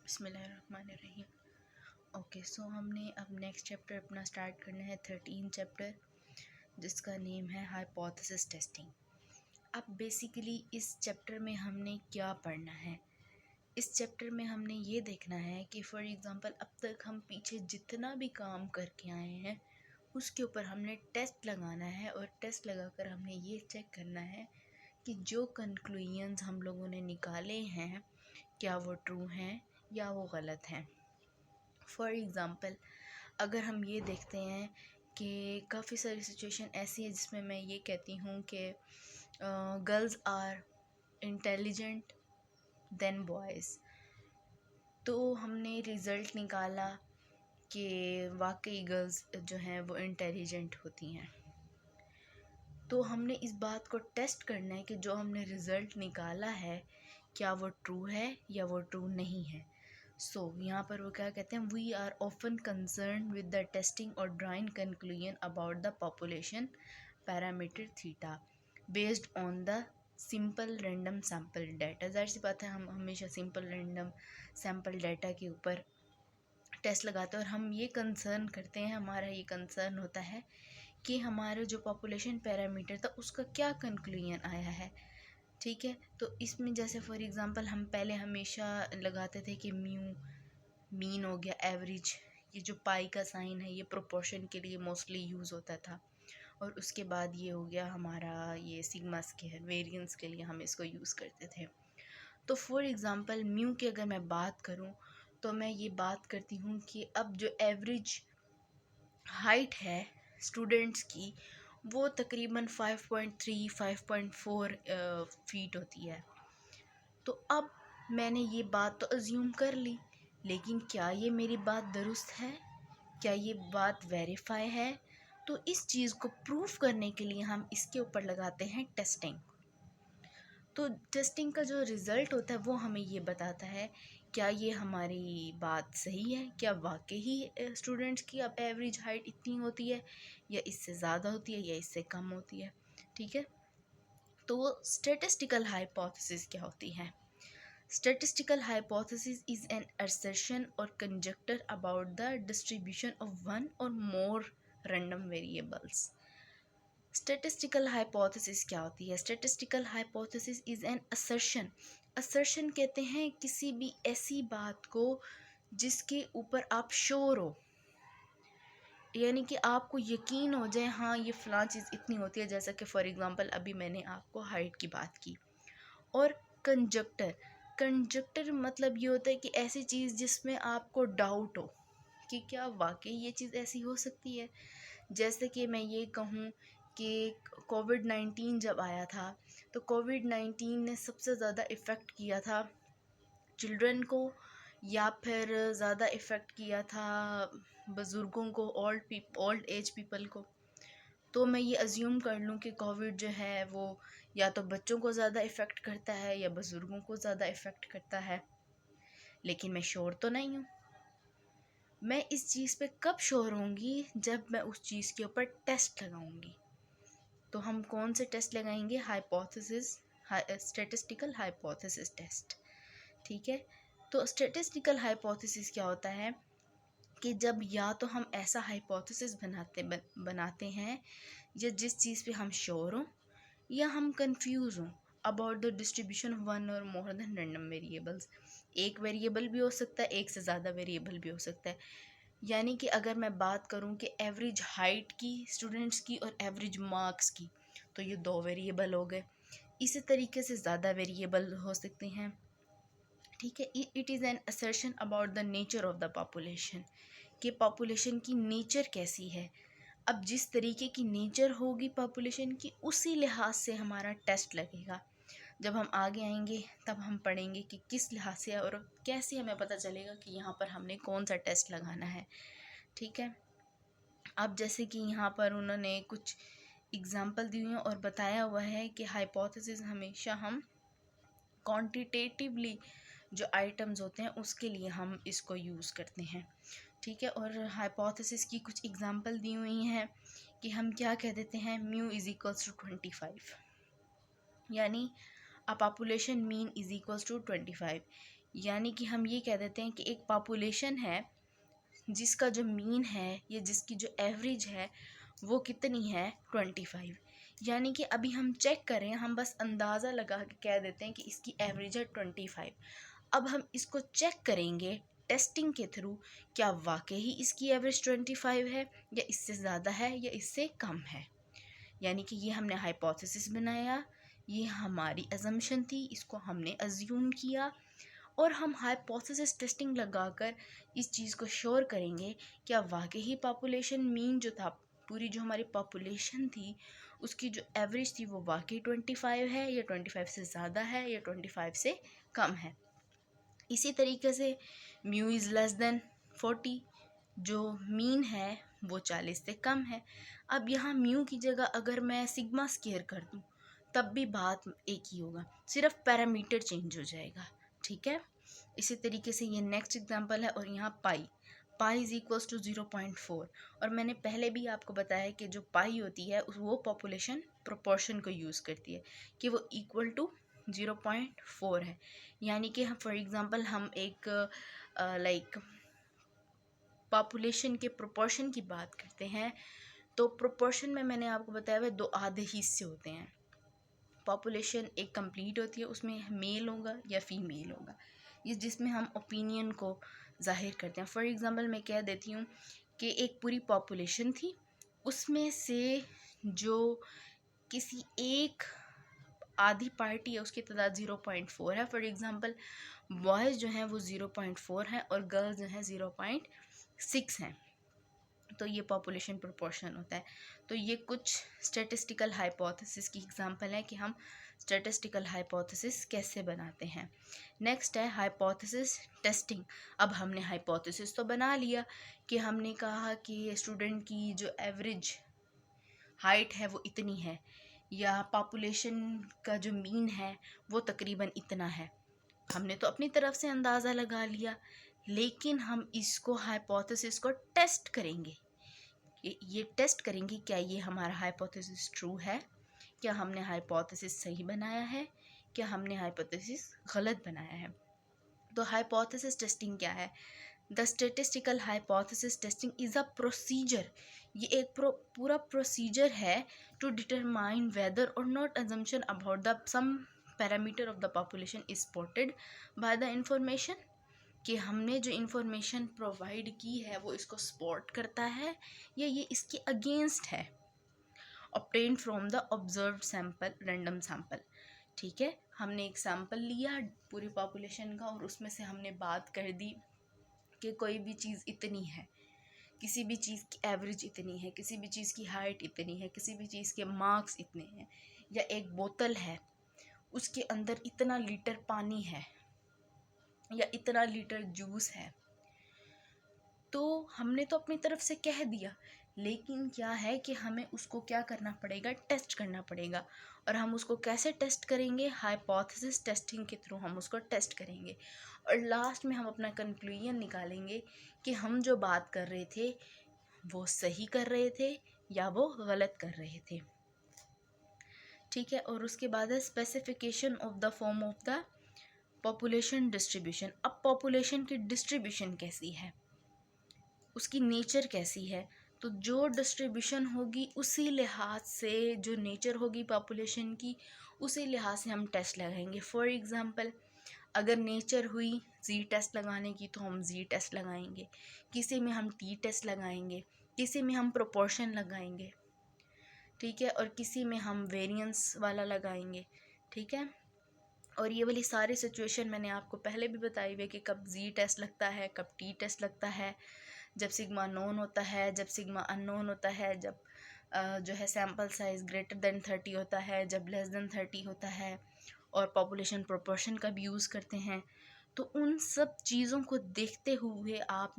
बिस्मिल्लाहिर्रहमानिर्रहीम। ओके, सो हमने अब नेक्स्ट चैप्टर अपना स्टार्ट करना है 13 चैप्टर, जिसका नेम है हाइपोथेसिस टेस्टिंग। अब बेसिकली इस चैप्टर में हमने क्या पढ़ना है? इस चैप्टर में हमने ये देखना है कि फॉर एग्ज़ाम्पल अब तक हम पीछे जितना भी काम करके आए हैं उसके ऊपर हमने टेस्ट लगाना है, और टेस्ट लगाकर हमने ये चेक करना है कि जो कंक्लूजन्स हम लोगों ने निकाले हैं क्या वो ट्रू हैं या वो गलत हैं। फॉर एग्ज़ाम्पल अगर हम ये देखते हैं कि काफ़ी सारी सिचुएशन ऐसी है जिसमें मैं ये कहती हूँ कि girls are intelligent than boys, तो हमने रिज़ल्ट निकाला कि वाकई गर्ल्स जो हैं वो इंटेलिजेंट होती हैं। तो हमने इस बात को टेस्ट करना है कि जो हमने रिज़ल्ट निकाला है क्या वो ट्रू है या वो ट्रू नहीं है। यहाँ पर वो क्या कहते हैं, we are often concern with the testing और drawing conclusion about the population parameter theta based on the simple random sample data. ज़ाहिर सी बात है, हम हमेशा सिंपल रैंडम सैम्पल डाटा के ऊपर टेस्ट लगाते हैं और हम ये कंसर्न करते हैं, हमारा ये कंसर्न होता है कि हमारे जो पॉपुलेशन पैरामीटर था उसका क्या कंक्लूजन आया है। ठीक है, तो इसमें जैसे फॉर एग्ज़ाम्पल हम पहले हमेशा लगाते थे कि मीन हो गया, एवरेज, ये जो पाई का साइन है ये प्रोपोर्शन के लिए मोस्टली यूज़ होता था, और उसके बाद ये हो गया हमारा ये सिग्मा स्क्वायर, वेरिएंस के लिए हम इसको यूज़ करते थे। तो फॉर एग्ज़ाम्पल म्यू की अगर मैं बात करूँ तो मैं ये बात करती हूँ कि अब जो एवरेज हाइट है स्टूडेंट्स की वो तकरीबन 5.3 5.4 फीट होती है। तो अब मैंने ये बात तो अज्यूम कर ली, लेकिन क्या ये मेरी बात दुरुस्त है, क्या ये बात वेरीफाई है? तो इस चीज़ को प्रूफ करने के लिए हम इसके ऊपर लगाते हैं टेस्टिंग। तो टेस्टिंग का जो रिज़ल्ट होता है वो हमें ये बताता है क्या ये हमारी बात सही है, क्या वाकई ही स्टूडेंट्स की अब एवरेज हाइट इतनी होती है या इससे ज़्यादा होती है या इससे कम होती है। ठीक है, तो स्टैटिस्टिकल हाइपोथेसिस क्या होती है? Statistical hypothesis is an assertion or conjecture about the distribution of one or more random variables. Statistical hypothesis क्या होती है? Statistical hypothesis is an assertion. Assertion कहते हैं किसी भी ऐसी बात को जिसके ऊपर आप श्योर हो, यानी कि आपको यकीन हो जाए हाँ ये फ़लाँ चीज़ इतनी होती है, जैसा कि फॉर एग्ज़ाम्पल अभी मैंने आपको हाइट की बात की। और कंजक्टर मतलब ये होता है कि ऐसी चीज़ जिसमें आपको डाउट हो कि क्या वाकई ये चीज़ ऐसी हो सकती है। जैसे कि मैं ये कहूँ कि कोविड-19 जब आया था तो कोविड-19 ने सबसे ज़्यादा इफ़ेक्ट किया था चिल्ड्रन को, या फिर ज़्यादा इफ़ेक्ट किया था बुज़ुर्गों को, ओल्ड एज पीपल को। तो मैं ये अज्यूम कर लूँ कि कोविड जो है वो या तो बच्चों को ज़्यादा इफ़ेक्ट करता है या बुज़ुर्गों को ज़्यादा इफ़ेक्ट करता है, लेकिन मैं श्योर तो नहीं हूँ। मैं इस चीज़ पे कब श्योर होंगी? जब मैं उस चीज़ के ऊपर टेस्ट लगाऊंगी। तो हम कौन से टेस्ट लगाएंगे? Hypothesis, statistical hypothesis test. ठीक है, तो स्टैटिस्टिकल हाइपोथेसिस क्या होता है कि जब या तो हम ऐसा हाइपोथेसिस बनाते हैं या जिस चीज़ पे हम श्योर हों या हम कंफ्यूज हों about the distribution of one और मोर देन रैंडम वेरिएबल्स। एक वेरिएबल भी हो सकता है, एक से ज़्यादा वेरिएबल भी हो सकता है। यानी कि अगर मैं बात करूं कि एवरेज हाइट की स्टूडेंट्स की और एवरेज मार्क्स की, तो ये दो वेरिएबल हो गए। इसी तरीके से ज़्यादा वेरिएबल हो सकते हैं। ठीक है, it is an assertion about the nature of the population, कि पॉपुलेशन की नेचर कैसी है। अब जिस तरीके की नेचर होगी पॉपुलेशन की उसी लिहाज से हमारा टेस्ट लगेगा। जब हम आगे आएंगे तब हम पढ़ेंगे कि किस लिहाज से और कैसे हमें पता चलेगा कि यहाँ पर हमने कौन सा टेस्ट लगाना है। ठीक है, अब जैसे कि यहाँ पर उन्होंने कुछ एग्जाम्पल दी हुई हैं और बताया हुआ है कि हाइपोथेसिस हमेशा हम क्वांटिटेटिवली जो आइटम्स होते हैं उसके लिए हम इसको यूज़ करते हैं। ठीक है, और हाइपोथेसिस की कुछ एग्जांपल दी हुई हैं कि हम क्या कह देते हैं, म्यू इज़ इक्वल्स टू 25, यानी a population mean is equals to 25। यानी कि हम ये कह देते हैं कि एक पॉपुलेशन है जिसका जो मीन है या जिसकी जो एवरेज है वो कितनी है 25। यानी कि अभी हम चेक करें, हम बस अंदाज़ा लगा के कह देते हैं कि इसकी एवरेज है 25। अब हम इसको चेक करेंगे टेस्टिंग के थ्रू, क्या वाकई ही इसकी एवरेज 25 है या इससे ज़्यादा है या इससे कम है। यानी कि ये हमने हाइपोथेसिस बनाया, ये हमारी अजम्पशन थी, इसको हमने अज्यूम किया और हम हाइपोथेसिस टेस्टिंग लगाकर इस चीज़ को श्योर करेंगे क्या वाकई ही पॉपुलेशन मीन जो था, पूरी जो हमारी पॉपुलेशन थी उसकी जो एवरेज थी वो वाकई 25 है या 25 से ज़्यादा है या 25 से कम है। इसी तरीके से म्यू इज़ लेस देन 40, जो मीन है वो 40 से कम है। अब यहाँ म्यू की जगह अगर मैं सिग्मा स्क्वायर कर दूँ तब भी बात एक ही होगा, सिर्फ पैरामीटर चेंज हो जाएगा। ठीक है, इसी तरीके से ये नेक्स्ट एग्जांपल है और यहाँ पाई इज इक्वल्स टू 0.4। और मैंने पहले भी आपको बताया कि जो पाई होती है वो पॉपुलेशन प्रोपोर्शन को यूज़ करती है कि वो इक्वल टू 0.4 है। यानी कि हम फॉर एग्ज़ाम्पल हम एक लाइक पॉपुलेशन के प्रोपोर्शन की बात करते हैं तो प्रोपोर्शन में मैंने आपको बताया हुआ 2 आधे हिस्से होते हैं। पॉपुलेशन एक कंप्लीट होती है, उसमें मेल होगा या फीमेल होगा, ये जिसमें हम ओपिनियन को जाहिर करते हैं। फॉर एग्ज़ाम्पल मैं कह देती हूँ कि एक पूरी पॉपुलेशन थी, उसमें से जो किसी एक आधी पार्टी है उसकी तादाद 0.4 है। फॉर एग्ज़ाम्पल बॉयज़ जो हैं वो 0.4 हैं और गर्ल्स जो हैं 0.6 हैं, तो ये पॉपुलेशन प्रोपोर्शन होता है। तो ये कुछ स्टैटिस्टिकल हाइपोथेसिस की एग्जांपल है कि हम स्टैटिस्टिकल हाइपोथेसिस कैसे बनाते हैं। नेक्स्ट है हाइपोथेसिस टेस्टिंग। अब हमने हाइपोथेसिस तो बना लिया कि हमने कहा कि स्टूडेंट की जो एवरेज हाइट है वो इतनी है या पॉपुलेशन का जो मीन है वो तकरीबन इतना है, हमने तो अपनी तरफ से अंदाज़ा लगा लिया। लेकिन हम इसको हाइपोथेसिस को टेस्ट करेंगे, ये टेस्ट करेंगे क्या ये हमारा हाइपोथेसिस ट्रू है, क्या हमने हाइपोथेसिस सही बनाया है, क्या हमने हाइपोथेसिस गलत बनाया है। तो हाइपोथेसिस टेस्टिंग क्या है? The statistical hypothesis testing is a procedure, ये एक पूरा प्रोसीजर है to determine whether or not assumption about the some parameter of the population is supported by the information, कि हमने जो इंफॉर्मेशन प्रोवाइड की है वो इसको सपोर्ट करता है या ये इसके अगेंस्ट है। Obtain from the observed sample, random sample. ठीक है, हमने एक सैंपल लिया पूरी पॉपुलेशन का और उसमें से हमने बात कर दी कि कोई भी चीज़ इतनी है, किसी भी चीज़ की एवरेज इतनी है, किसी भी चीज़ की हाइट इतनी है, किसी भी चीज़ के मार्क्स इतने हैं, या एक बोतल है उसके अंदर इतना लीटर पानी है या इतना लीटर जूस है। तो हमने तो अपनी तरफ से कह दिया, लेकिन क्या है कि हमें उसको क्या करना पड़ेगा, टेस्ट करना पड़ेगा। और हम उसको कैसे टेस्ट करेंगे? हाइपोथेसिस टेस्टिंग के थ्रू हम उसको टेस्ट करेंगे और लास्ट में हम अपना कंक्लूजन निकालेंगे कि हम जो बात कर रहे थे वो सही कर रहे थे या वो गलत कर रहे थे। ठीक है, और उसके बाद है specification of the form of the population distribution. अब पॉपुलेशन की डिस्ट्रीब्यूशन कैसी है, उसकी नेचर कैसी है, तो जो डिस्ट्रीब्यूशन होगी उसी लिहाज से, जो नेचर होगी पॉपुलेशन की उसी लिहाज से हम टेस्ट लगाएंगे। फॉर एग्ज़ाम्पल अगर नेचर हुई जी टेस्ट लगाने की तो हम जी टेस्ट लगाएंगे, किसी में हम टी टेस्ट लगाएंगे, किसी में हम प्रोपोर्शन लगाएंगे, ठीक है, और किसी में हम वेरिएंस वाला लगाएंगे। ठीक है, और ये वाली सारी सिचुएशन मैंने आपको पहले भी बताई हुई है कि कब जी टेस्ट लगता है, कब टी टेस्ट लगता है, जब सिग्मा नोन होता है, जब सिग्मा अननोन होता है, जब जो है सैम्पल साइज़ ग्रेटर देन 30 होता है, जब लेस देन 30 होता है, और पॉपुलेशन प्रोपोर्शन का भी यूज़ करते हैं। तो उन सब चीज़ों को देखते हुए आप